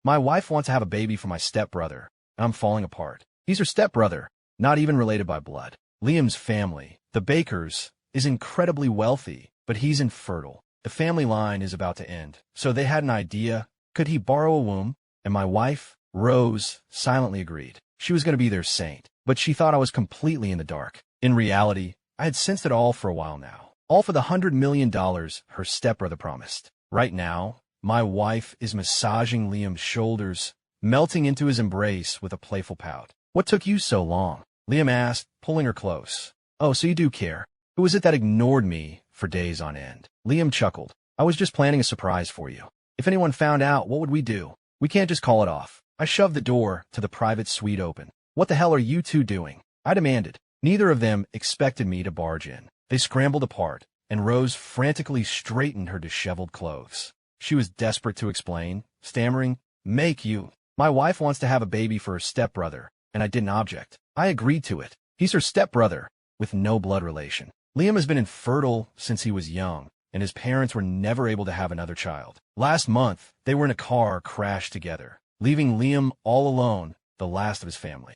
My wife wants to have a baby for my stepbrother, and I'm falling apart. He's her stepbrother, not even related by blood. Liam's family, the Bakers, is incredibly wealthy, but he's infertile. The family line is about to end, so they had an idea. Could he borrow a womb? And my wife, Rose, silently agreed. She was going to be their saint, but she thought I was completely in the dark. In reality, I had sensed it all for a while now. All for the $100 million her stepbrother promised. Right now, my wife is massaging Liam's shoulders, melting into his embrace with a playful pout. "What took you so long?" Liam asked, pulling her close. "Oh, so you do care. Who was it that ignored me for days on end?" Liam chuckled. "I was just planning a surprise for you. If anyone found out, what would we do? We can't just call it off." I shoved the door to the private suite open. "What the hell are you two doing?" I demanded. Neither of them expected me to barge in. They scrambled apart, and Rose frantically straightened her disheveled clothes. She was desperate to explain, stammering, My wife wants to have a baby for her stepbrother, and I didn't object. I agreed to it. He's her stepbrother, with no blood relation. Liam has been infertile since he was young, and his parents were never able to have another child. Last month, they were in a car crash together, leaving Liam all alone, the last of his family.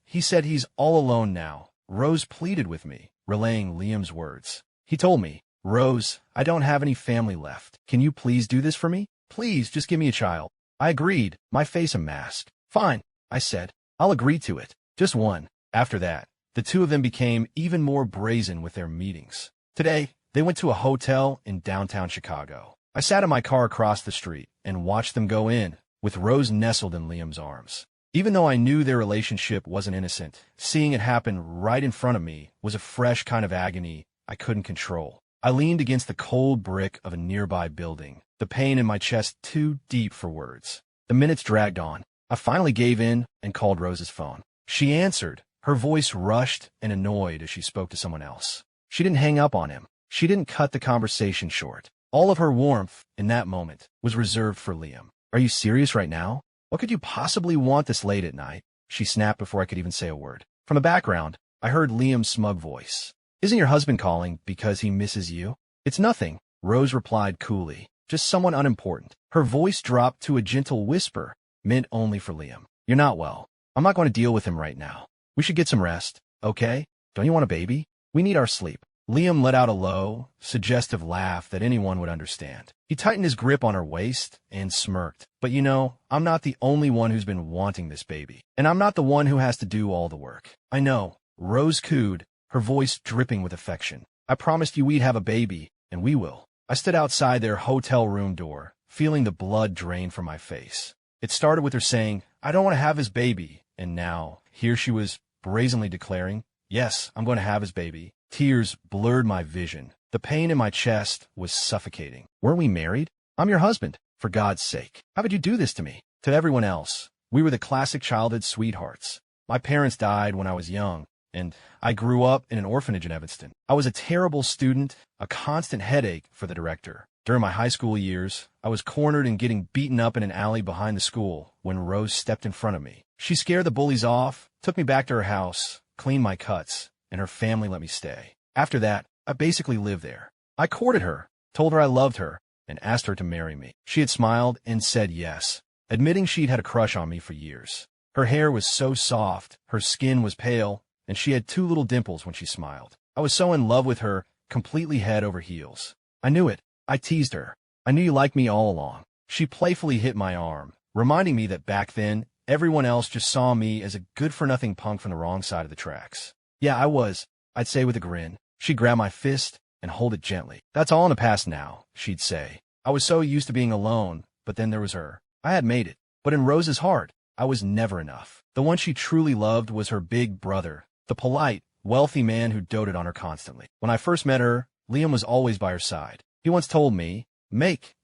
He said he's all alone now. Rose pleaded with me, relaying Liam's words. He told me, "Rose, I don't have any family left. Can you please do this for me? Please, just give me a child." I agreed, my face a mask. "Fine," I said. "I'll agree to it. Just one." After that, the two of them became even more brazen with their meetings. Today, they went to a hotel in downtown Chicago. I sat in my car across the street and watched them go in, with Rose nestled in Liam's arms. Even though I knew their relationship wasn't innocent, seeing it happen right in front of me was a fresh kind of agony I couldn't control. I leaned against the cold brick of a nearby building, the pain in my chest too deep for words. The minutes dragged on. I finally gave in and called Rose's phone. She answered, her voice rushed and annoyed as she spoke to someone else. She didn't hang up on him. She didn't cut the conversation short. All of her warmth in that moment was reserved for Liam. "Are you serious right now? What could you possibly want this late at night?" she snapped before I could even say a word. From the background, I heard Liam's smug voice. "Isn't your husband calling because he misses you?" "It's nothing," Rose replied coolly. "Just someone unimportant." Her voice dropped to a gentle whisper, meant only for Liam. "You're not well. I'm not going to deal with him right now. We should get some rest, okay? Don't you want a baby? We need our sleep." Liam let out a low, suggestive laugh that anyone would understand. He tightened his grip on her waist and smirked. "But you know, I'm not the only one who's been wanting this baby. And I'm not the one who has to do all the work." "I know." Rose cooed, her voice dripping with affection. "I promised you we'd have a baby, and we will." I stood outside their hotel room door, feeling the blood drain from my face. It started with her saying, "I don't want to have his baby," and now, here she was brazenly declaring, "Yes, I'm going to have his baby." Tears blurred my vision. The pain in my chest was suffocating. "Weren't we married? I'm your husband. For God's sake, how could you do this to me?" To everyone else, we were the classic childhood sweethearts. My parents died when I was young, and I grew up in an orphanage in Evanston. I was a terrible student, a constant headache for the director. During my high school years, I was cornered and getting beaten up in an alley behind the school when Rose stepped in front of me. She scared the bullies off, took me back to her house, cleaned my cuts, and her family let me stay. After that, I basically lived there. I courted her, told her I loved her, and asked her to marry me. She had smiled and said yes, admitting she'd had a crush on me for years. Her hair was so soft, her skin was pale, and she had two little dimples when she smiled. I was so in love with her, completely head over heels. I knew it. I teased her. "I knew you liked me all along." She playfully hit my arm, reminding me that back then, everyone else just saw me as a good-for-nothing punk from the wrong side of the tracks. "Yeah, I was," I'd say with a grin. She'd grab my fist and hold it gently. "That's all in the past now," she'd say. I was so used to being alone, but then there was her. I had made it. But in Rose's heart, I was never enough. The one she truly loved was her big brother, the polite, wealthy man who doted on her constantly. When I first met her, Liam was always by her side. He once told me,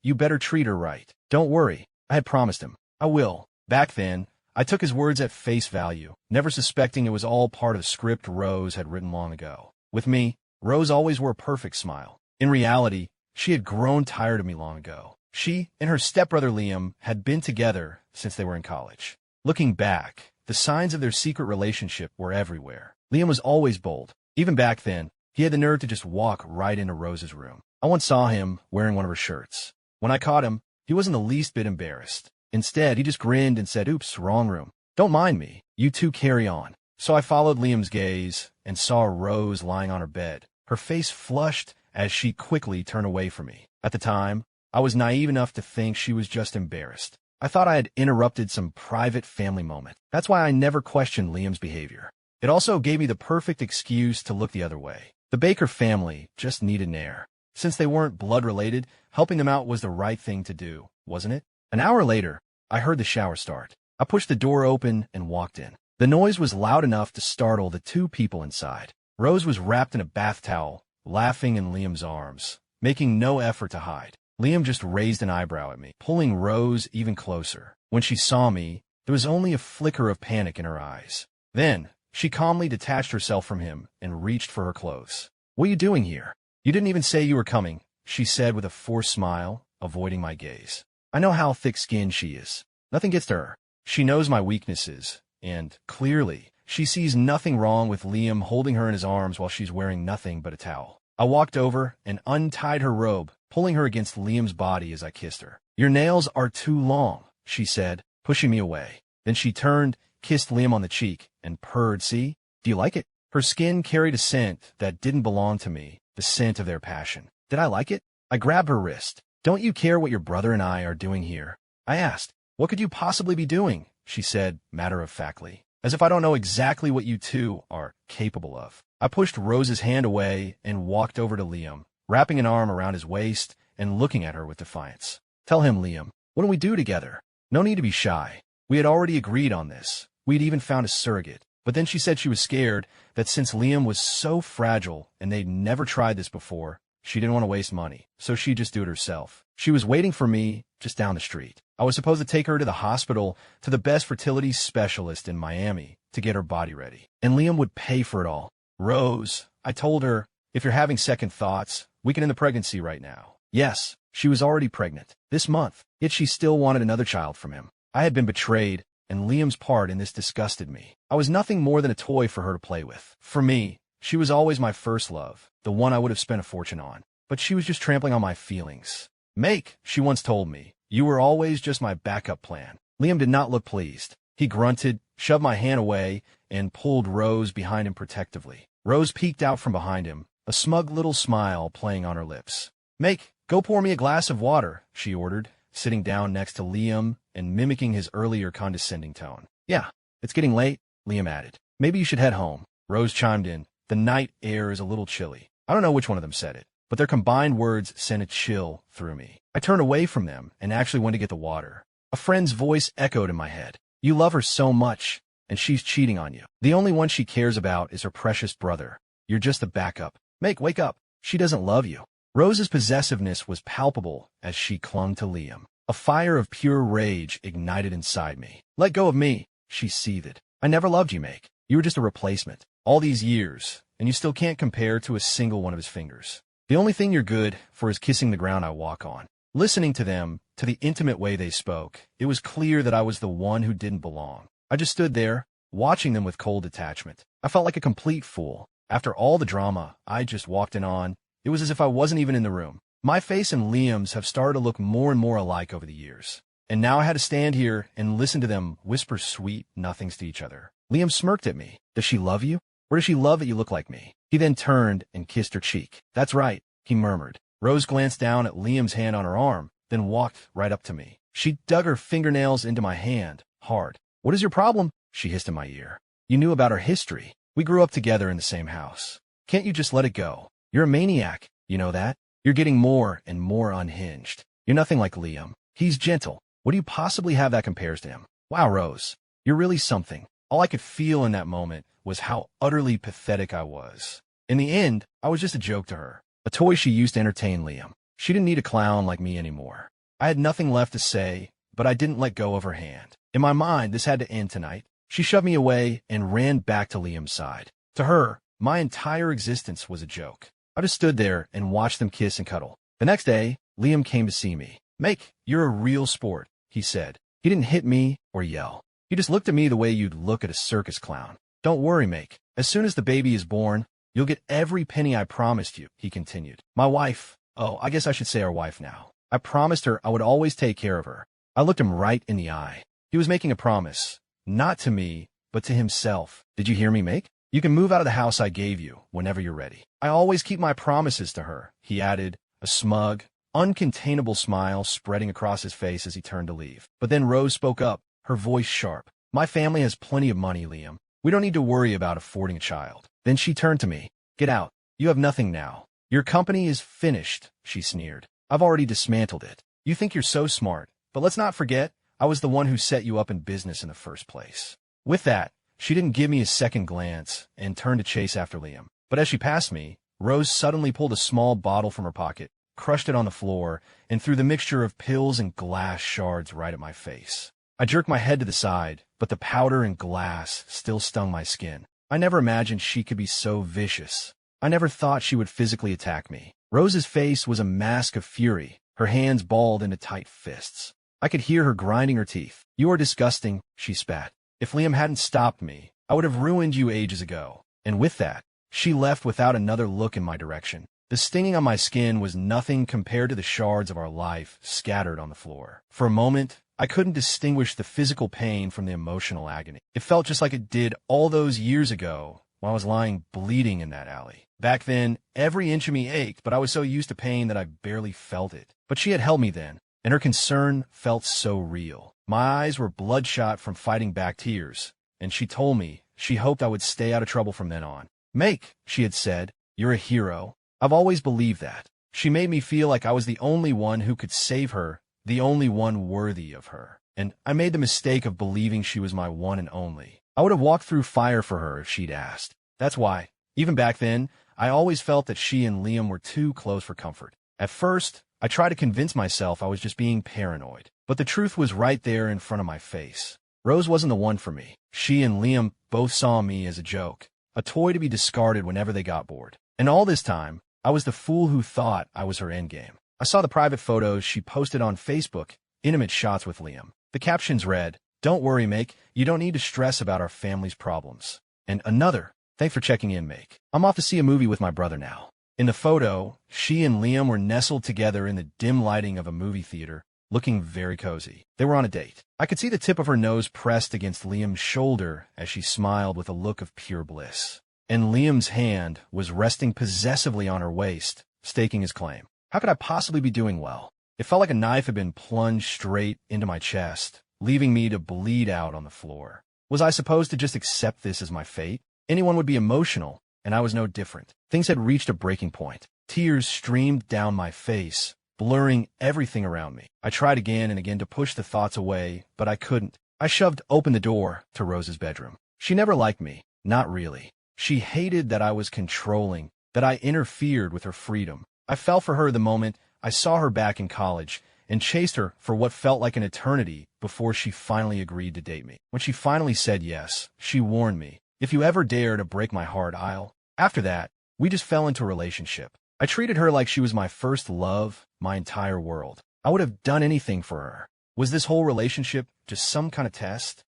"You better treat her right." Don't worry, I had promised him. I will. Back then, I took his words at face value, never suspecting it was all part of a script Rose had written long ago. With me, Rose always wore a perfect smile. In reality, she had grown tired of me long ago. She and her stepbrother Liam had been together since they were in college. Looking back, the signs of their secret relationship were everywhere. Liam was always bold. Even back then, he had the nerve to just walk right into Rose's room. I once saw him wearing one of her shirts. When I caught him, he wasn't the least bit embarrassed. Instead, he just grinned and said, "Oops, wrong room. Don't mind me. You two carry on." So I followed Liam's gaze and saw Rose lying on her bed, her face flushed as she quickly turned away from me. At the time, I was naive enough to think she was just embarrassed. I thought I had interrupted some private family moment. That's why I never questioned Liam's behavior. It also gave me the perfect excuse to look the other way. The Baker family just needed an heir. Since they weren't blood-related, helping them out was the right thing to do, wasn't it? An hour later, I heard the shower start. I pushed the door open and walked in. The noise was loud enough to startle the two people inside. Rose was wrapped in a bath towel, laughing in Liam's arms, making no effort to hide. Liam just raised an eyebrow at me, pulling Rose even closer. When she saw me, there was only a flicker of panic in her eyes. Then, she calmly detached herself from him and reached for her clothes. "What are you doing here? You didn't even say you were coming," she said with a forced smile, avoiding my gaze. I know how thick-skinned she is. Nothing gets to her. She knows my weaknesses, and, clearly, she sees nothing wrong with Liam holding her in his arms while she's wearing nothing but a towel. I walked over and untied her robe, pulling her against Liam's body as I kissed her. "Your nails are too long," she said, pushing me away. Then she turned, kissed Liam on the cheek, and purred, "See? Do you like it?" Her skin carried a scent that didn't belong to me, the scent of their passion. Did I like it? I grabbed her wrist. "Don't you care what your brother and I are doing here?" I asked. "What could you possibly be doing?" she said, matter-of-factly. "As if I don't know exactly what you two are capable of." I pushed Rose's hand away and walked over to Liam, wrapping an arm around his waist and looking at her with defiance. "Tell him, Liam. What do we do together? No need to be shy. We had already agreed on this. We'd even found a surrogate." But then she said she was scared that since Liam was so fragile and they'd never tried this before, she didn't want to waste money, so she'd just do it herself. She was waiting for me just down the street. I was supposed to take her to the hospital, to the best fertility specialist in Miami, to get her body ready. And Liam would pay for it all. "Rose," I told her, "if you're having second thoughts, we can end the pregnancy right now." Yes, she was already pregnant, this month, yet she still wanted another child from him. I had been betrayed, and Liam's part in this disgusted me. I was nothing more than a toy for her to play with. For me, she was always my first love, the one I would have spent a fortune on. But she was just trampling on my feelings. "Make," she once told me, "you were always just my backup plan." Liam did not look pleased. He grunted, shoved my hand away, and pulled Rose behind him protectively. Rose peeked out from behind him, a smug little smile playing on her lips. "Make, go pour me a glass of water," she ordered, sitting down next to Liam and mimicking his earlier condescending tone. "Yeah, it's getting late," Liam added. "Maybe you should head home." Rose chimed in. "The night air is a little chilly." I don't know which one of them said it, but their combined words sent a chill through me. I turned away from them and actually went to get the water. A friend's voice echoed in my head. "You love her so much, and she's cheating on you. The only one she cares about is her precious brother. You're just a backup. Make, wake up. She doesn't love you." Rose's possessiveness was palpable as she clung to Liam. A fire of pure rage ignited inside me. "Let go of me," she seethed. "I never loved you, Make. You were just a replacement. All these years, and you still can't compare to a single one of his fingers. The only thing you're good for is kissing the ground I walk on." Listening to them, to the intimate way they spoke, it was clear that I was the one who didn't belong. I just stood there, watching them with cold detachment. I felt like a complete fool. After all the drama I just walked in on, it was as if I wasn't even in the room. My face and Liam's have started to look more and more alike over the years. And now I had to stand here and listen to them whisper sweet nothings to each other. Liam smirked at me. "Does she love you? Or does she love that you look like me?" He then turned and kissed her cheek. "That's right," he murmured. Rose glanced down at Liam's hand on her arm, then walked right up to me. She dug her fingernails into my hand, hard. "What is your problem?" she hissed in my ear. "You knew about her history. We grew up together in the same house. Can't you just let it go? You're a maniac, you know that? You're getting more and more unhinged. You're nothing like Liam. He's gentle. What do you possibly have that compares to him? Wow, Rose, you're really something." All I could feel in that moment was how utterly pathetic I was. In the end, I was just a joke to her, a toy she used to entertain Liam. She didn't need a clown like me anymore. I had nothing left to say, but I didn't let go of her hand. In my mind, this had to end tonight. She shoved me away and ran back to Liam's side. To her, my entire existence was a joke. I just stood there and watched them kiss and cuddle. The next day, Liam came to see me. "Make, you're a real sport," he said. He didn't hit me or yell. He just looked at me the way you'd look at a circus clown. "Don't worry, Make. As soon as the baby is born, you'll get every penny I promised you," he continued. "My wife, oh, I guess I should say our wife now. I promised her I would always take care of her. I looked him right in the eye. He was making a promise. Not to me, but to himself. Did you hear me, Make? You can move out of the house I gave you whenever you're ready. I always keep my promises to her, he added, a smug, uncontainable smile spreading across his face as he turned to leave. But then Rose spoke up, her voice sharp. My family has plenty of money, Liam. We don't need to worry about affording a child. Then she turned to me. Get out. You have nothing now. Your company is finished, she sneered. I've already dismantled it. You think you're so smart, but let's not forget, I was the one who set you up in business in the first place. With that, she didn't give me a second glance and turned to chase after Liam. But as she passed me, Rose suddenly pulled a small bottle from her pocket, crushed it on the floor, and threw the mixture of pills and glass shards right at my face. I jerked my head to the side, but the powder and glass still stung my skin. I never imagined she could be so vicious. I never thought she would physically attack me. Rose's face was a mask of fury, her hands balled into tight fists. I could hear her grinding her teeth. You are disgusting, she spat. If Liam hadn't stopped me, I would have ruined you ages ago. And with that, she left without another look in my direction. The stinging on my skin was nothing compared to the shards of our life scattered on the floor. For a moment, I couldn't distinguish the physical pain from the emotional agony. It felt just like it did all those years ago while I was lying bleeding in that alley. Back then, every inch of me ached, but I was so used to pain that I barely felt it. But she had held me then, and her concern felt so real. My eyes were bloodshot from fighting back tears, and she told me she hoped I would stay out of trouble from then on. Make, she had said, you're a hero. I've always believed that. She made me feel like I was the only one who could save her, the only one worthy of her. And I made the mistake of believing she was my one and only. I would have walked through fire for her if she'd asked. That's why, even back then, I always felt that she and Liam were too close for comfort. At first, I tried to convince myself I was just being paranoid. But the truth was right there in front of my face. Rose wasn't the one for me. She and Liam both saw me as a joke, a toy to be discarded whenever they got bored. And all this time, I was the fool who thought I was her endgame. I saw the private photos she posted on Facebook, intimate shots with Liam. The captions read, "Don't worry, Make. You don't need to stress about our family's problems." And another, "Thanks for checking in, Make. I'm off to see a movie with my brother now." In the photo, she and Liam were nestled together in the dim lighting of a movie theater, looking very cozy. They were on a date. I could see the tip of her nose pressed against Liam's shoulder as she smiled with a look of pure bliss. And Liam's hand was resting possessively on her waist, staking his claim. How could I possibly be doing well? It felt like a knife had been plunged straight into my chest, leaving me to bleed out on the floor. Was I supposed to just accept this as my fate? Anyone would be emotional, and I was no different. Things had reached a breaking point. Tears streamed down my face, blurring everything around me. I tried again and again to push the thoughts away, but I couldn't. I shoved open the door to Rose's bedroom. She never liked me. Not really. She hated that I was controlling, that I interfered with her freedom. I fell for her the moment I saw her back in college and chased her for what felt like an eternity before she finally agreed to date me. When she finally said yes, she warned me, "If you ever dare to break my heart, I'll..." After that, we just fell into a relationship. I treated her like she was my first love, my entire world. I would have done anything for her. Was this whole relationship just some kind of test?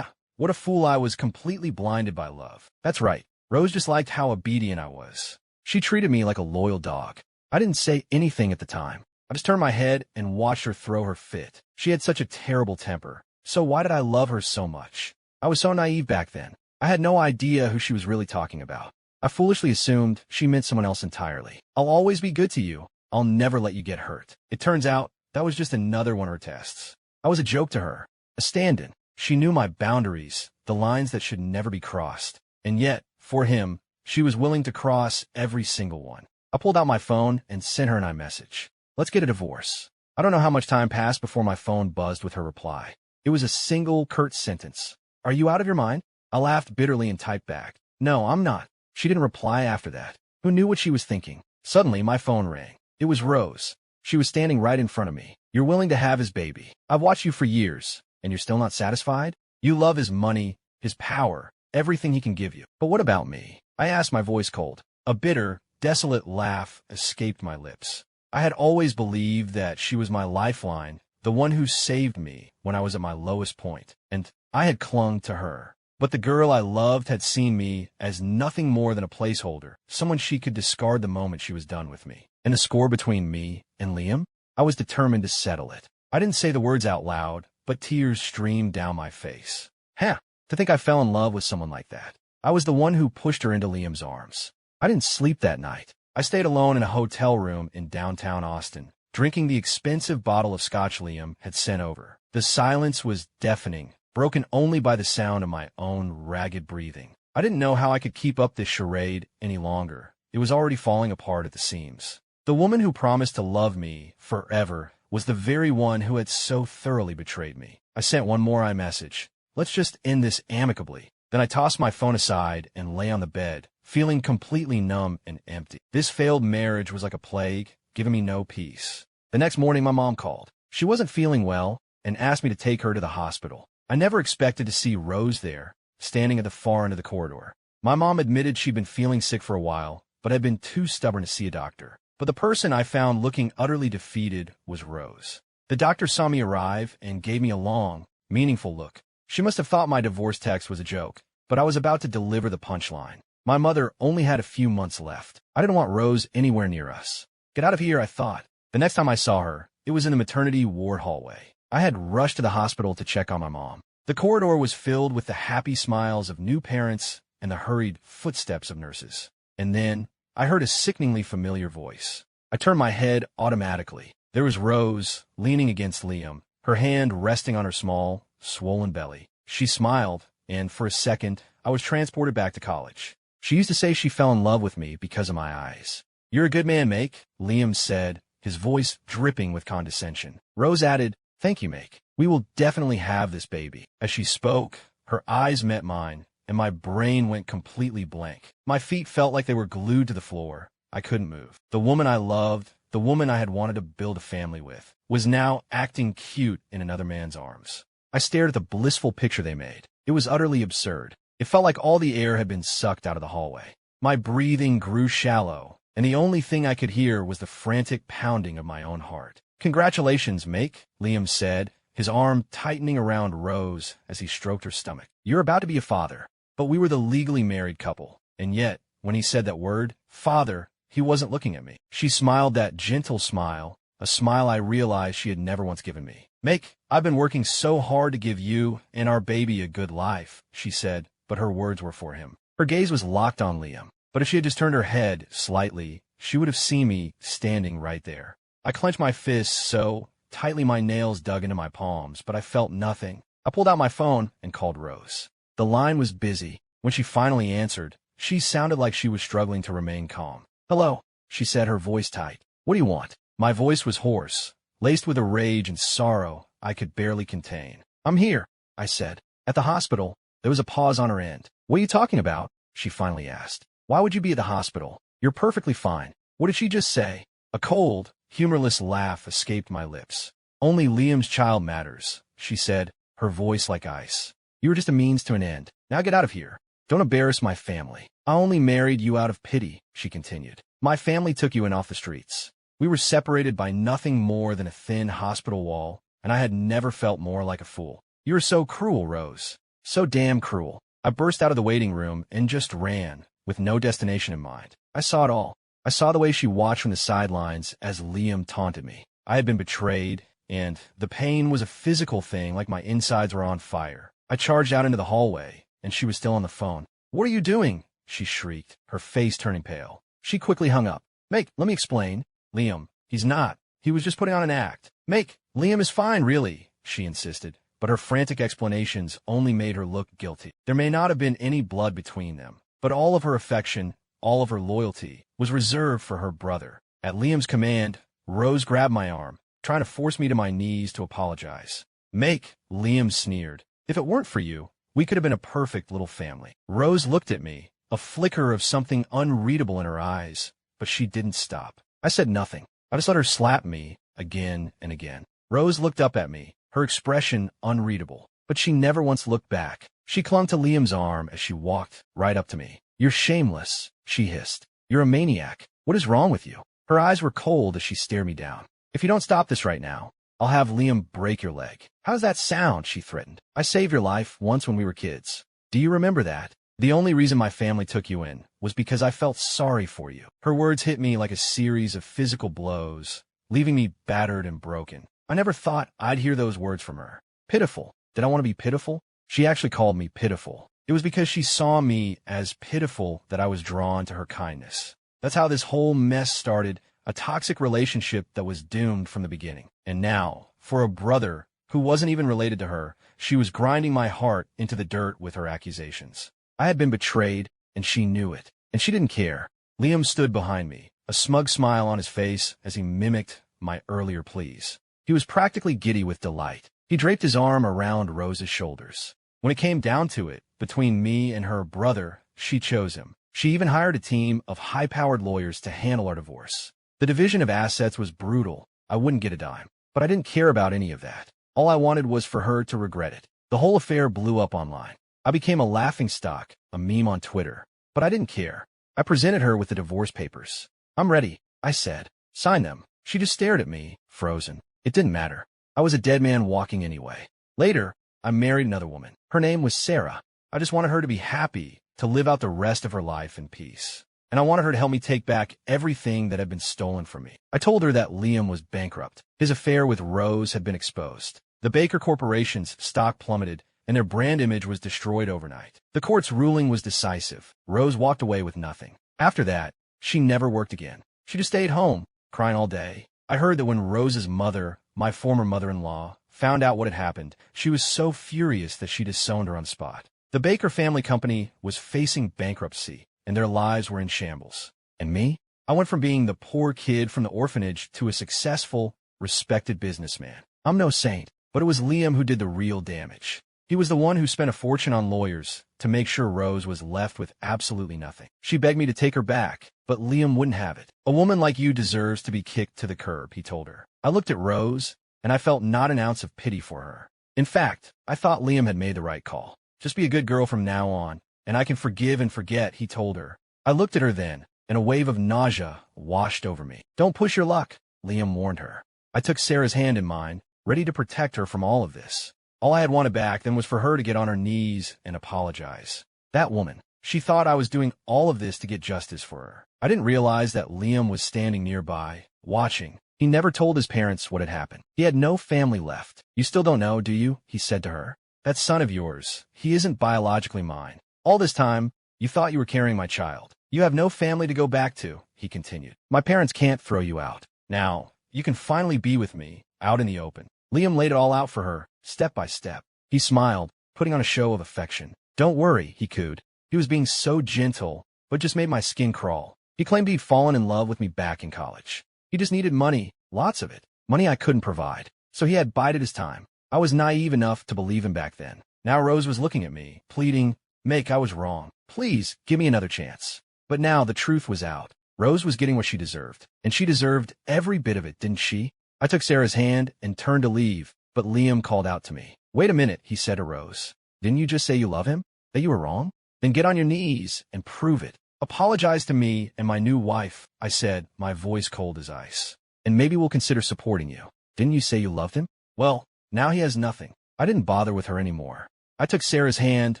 What a fool I was, completely blinded by love. That's right. Rose just liked how obedient I was. She treated me like a loyal dog. I didn't say anything at the time. I just turned my head and watched her throw her fit. She had such a terrible temper. So why did I love her so much? I was so naive back then. I had no idea who she was really talking about. I foolishly assumed she meant someone else entirely. I'll always be good to you. I'll never let you get hurt. It turns out that was just another one of her tests. I was a joke to her, a stand-in. She knew my boundaries, the lines that should never be crossed. And yet, for him, she was willing to cross every single one. I pulled out my phone and sent her an iMessage. "Let's get a divorce." I don't know how much time passed before my phone buzzed with her reply. It was a single curt sentence. "Are you out of your mind?" I laughed bitterly and typed back, "No, I'm not." She didn't reply after that. Who knew what she was thinking? Suddenly, my phone rang. It was Rose. She was standing right in front of me. "You're willing to have his baby. I've watched you for years, and you're still not satisfied? You love his money, his power, everything he can give you. But what about me?" I asked, my voice cold. A bitter, desolate laugh escaped my lips. I had always believed that she was my lifeline, the one who saved me when I was at my lowest point, and I had clung to her. But the girl I loved had seen me as nothing more than a placeholder, someone she could discard the moment she was done with me. And the score between me and Liam? I was determined to settle it. I didn't say the words out loud, but tears streamed down my face. Huh, to think I fell in love with someone like that. I was the one who pushed her into Liam's arms. I didn't sleep that night. I stayed alone in a hotel room in downtown Austin, drinking the expensive bottle of scotch Liam had sent over. The silence was deafening, broken only by the sound of my own ragged breathing. I didn't know how I could keep up this charade any longer. It was already falling apart at the seams. The woman who promised to love me forever was the very one who had so thoroughly betrayed me. I sent one more iMessage. Let's just end this amicably. Then I tossed my phone aside and lay on the bed, feeling completely numb and empty. This failed marriage was like a plague, giving me no peace. The next morning, my mom called. She wasn't feeling well and asked me to take her to the hospital. I never expected to see Rose there, standing at the far end of the corridor. My mom admitted she'd been feeling sick for a while, but had been too stubborn to see a doctor. But the person I found looking utterly defeated was Rose. The doctor saw me arrive and gave me a long, meaningful look. She must have thought my divorce text was a joke, but I was about to deliver the punchline. My mother only had a few months left. I didn't want Rose anywhere near us. Get out of here, I thought. The next time I saw her, it was in the maternity ward hallway. I had rushed to the hospital to check on my mom. The corridor was filled with the happy smiles of new parents and the hurried footsteps of nurses. And then I heard a sickeningly familiar voice. I turned my head automatically. There was Rose, leaning against Liam, her hand resting on her small, swollen belly. She smiled, and for a second, I was transported back to college. She used to say she fell in love with me because of my eyes. You're a good man, Make, Liam said, his voice dripping with condescension. Rose added, thank you, Make. We will definitely have this baby. As she spoke, her eyes met mine, and my brain went completely blank. My feet felt like they were glued to the floor. I couldn't move. The woman I loved, the woman I had wanted to build a family with, was now acting cute in another man's arms. I stared at the blissful picture they made. It was utterly absurd. It felt like all the air had been sucked out of the hallway. My breathing grew shallow, and the only thing I could hear was the frantic pounding of my own heart. Congratulations, Make, Liam said, his arm tightening around Rose as he stroked her stomach. You're about to be a father. But we were the legally married couple, and yet, when he said that word, father, he wasn't looking at me. She smiled that gentle smile, a smile I realized she had never once given me. Make, I've been working so hard to give you and our baby a good life, she said, but her words were for him. Her gaze was locked on Liam, but if she had just turned her head slightly, she would have seen me standing right there. I clenched my fists so tightly my nails dug into my palms, but I felt nothing. I pulled out my phone and called Rose. The line was busy. When she finally answered, she sounded like she was struggling to remain calm. Hello, she said, her voice tight. What do you want? My voice was hoarse, laced with a rage and sorrow I could barely contain. I'm here, I said. At the hospital. There was a pause on her end. What are you talking about? She finally asked. Why would you be at the hospital? You're perfectly fine. What did she just say? A cold, humorless laugh escaped my lips. Only Liam's child matters, she said, her voice like ice. You were just a means to an end. Now get out of here. Don't embarrass my family. I only married you out of pity, she continued. My family took you in off the streets. We were separated by nothing more than a thin hospital wall, and I had never felt more like a fool. You were so cruel, Rose. So damn cruel. I burst out of the waiting room and just ran, with no destination in mind. I saw it all. I saw the way she watched from the sidelines as Liam taunted me. I had been betrayed, and the pain was a physical thing, like my insides were on fire. I charged out into the hallway, and she was still on the phone. What are you doing? She shrieked, her face turning pale. She quickly hung up. Make, let me explain. Liam, he's not. He was just putting on an act. Make, Liam is fine, really, she insisted, but her frantic explanations only made her look guilty. There may not have been any blood between them, but all of her affection, all of her loyalty, was reserved for her brother. At Liam's command, Rose grabbed my arm, trying to force me to my knees to apologize. Make, Liam sneered. If it weren't for you, we could have been a perfect little family. Rose looked at me, a flicker of something unreadable in her eyes, but she didn't stop. I said nothing. I just let her slap me again and again. Rose looked up at me, her expression unreadable, but she never once looked back. She clung to Liam's arm as she walked right up to me. You're shameless, she hissed. You're a maniac. What is wrong with you? Her eyes were cold as she stared me down. If you don't stop this right now, I'll have Liam break your leg. How does that sound? She threatened. I saved your life once when we were kids. Do you remember that? The only reason my family took you in was because I felt sorry for you. Her words hit me like a series of physical blows, leaving me battered and broken. I never thought I'd hear those words from her. Pitiful. Did I want to be pitiful? She actually called me pitiful. It was because she saw me as pitiful that I was drawn to her kindness. That's how this whole mess started, a toxic relationship that was doomed from the beginning. And now, for a brother who wasn't even related to her, she was grinding my heart into the dirt with her accusations. I had been betrayed, and she knew it. And she didn't care. Liam stood behind me, a smug smile on his face as he mimicked my earlier pleas. He was practically giddy with delight. He draped his arm around Rose's shoulders. When it came down to it, between me and her brother, she chose him. She even hired a team of high-powered lawyers to handle our divorce. The division of assets was brutal. I wouldn't get a dime. But I didn't care about any of that. All I wanted was for her to regret it. The whole affair blew up online. I became a laughingstock, a meme on Twitter. But I didn't care. I presented her with the divorce papers. "I'm ready," I said. "Sign them." She just stared at me, frozen. It didn't matter. I was a dead man walking anyway. Later, I married another woman. Her name was Sarah. I just wanted her to be happy, to live out the rest of her life in peace. And I wanted her to help me take back everything that had been stolen from me. I told her that Liam was bankrupt. His affair with Rose had been exposed. The Baker Corporation's stock plummeted, and their brand image was destroyed overnight. The court's ruling was decisive. Rose walked away with nothing. After that, she never worked again. She just stayed home, crying all day. I heard that when Rose's mother, my former mother-in-law, found out what had happened, she was so furious that she disowned her on the spot. The Baker family company was facing bankruptcy, and their lives were in shambles. And me? I went from being the poor kid from the orphanage to a successful, respected businessman. I'm no saint, but it was Liam who did the real damage. He was the one who spent a fortune on lawyers to make sure Rose was left with absolutely nothing. She begged me to take her back, but Liam wouldn't have it. "A woman like you deserves to be kicked to the curb," he told her. I looked at Rose, and I felt not an ounce of pity for her. In fact, I thought Liam had made the right call. "Just be a good girl from now on, and I can forgive and forget," he told her. I looked at her then, and a wave of nausea washed over me. "Don't push your luck," Liam warned her. I took Sarah's hand in mine, ready to protect her from all of this. All I had wanted back then was for her to get on her knees and apologize. That woman, she thought I was doing all of this to get justice for her. I didn't realize that Liam was standing nearby, watching. He never told his parents what had happened. He had no family left. "You still don't know, do you?" he said to her. "That son of yours, he isn't biologically mine. All this time, you thought you were carrying my child. You have no family to go back to," he continued. "My parents can't throw you out. Now, you can finally be with me, out in the open." Liam laid it all out for her, step by step. He smiled, putting on a show of affection. "Don't worry," he cooed. He was being so gentle, but just made my skin crawl. He claimed he'd fallen in love with me back in college. He just needed money, lots of it. Money I couldn't provide. So he had bided his time. I was naive enough to believe him back then. Now Rose was looking at me, pleading, "Make, I was wrong. Please, give me another chance." But now the truth was out. Rose was getting what she deserved. And she deserved every bit of it, didn't she? I took Sarah's hand and turned to leave, but Liam called out to me. "Wait a minute," he said to Rose. "Didn't you just say you love him? That you were wrong? Then get on your knees and prove it. Apologize to me and my new wife," I said, my voice cold as ice. "And maybe we'll consider supporting you. Didn't you say you loved him? Well, now he has nothing." I didn't bother with her anymore. I took Sarah's hand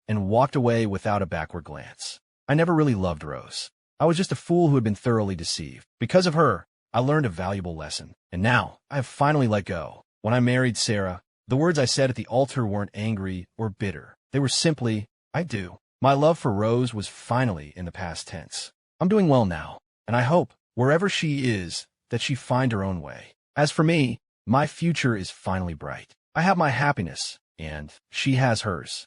and walked away without a backward glance. I never really loved Rose. I was just a fool who had been thoroughly deceived. Because of her, I learned a valuable lesson. And now, I have finally let go. When I married Sarah, the words I said at the altar weren't angry or bitter. They were simply, "I do." My love for Rose was finally in the past tense. I'm doing well now, and I hope, wherever she is, that she find her own way. As for me, my future is finally bright. I have my happiness, and she has hers.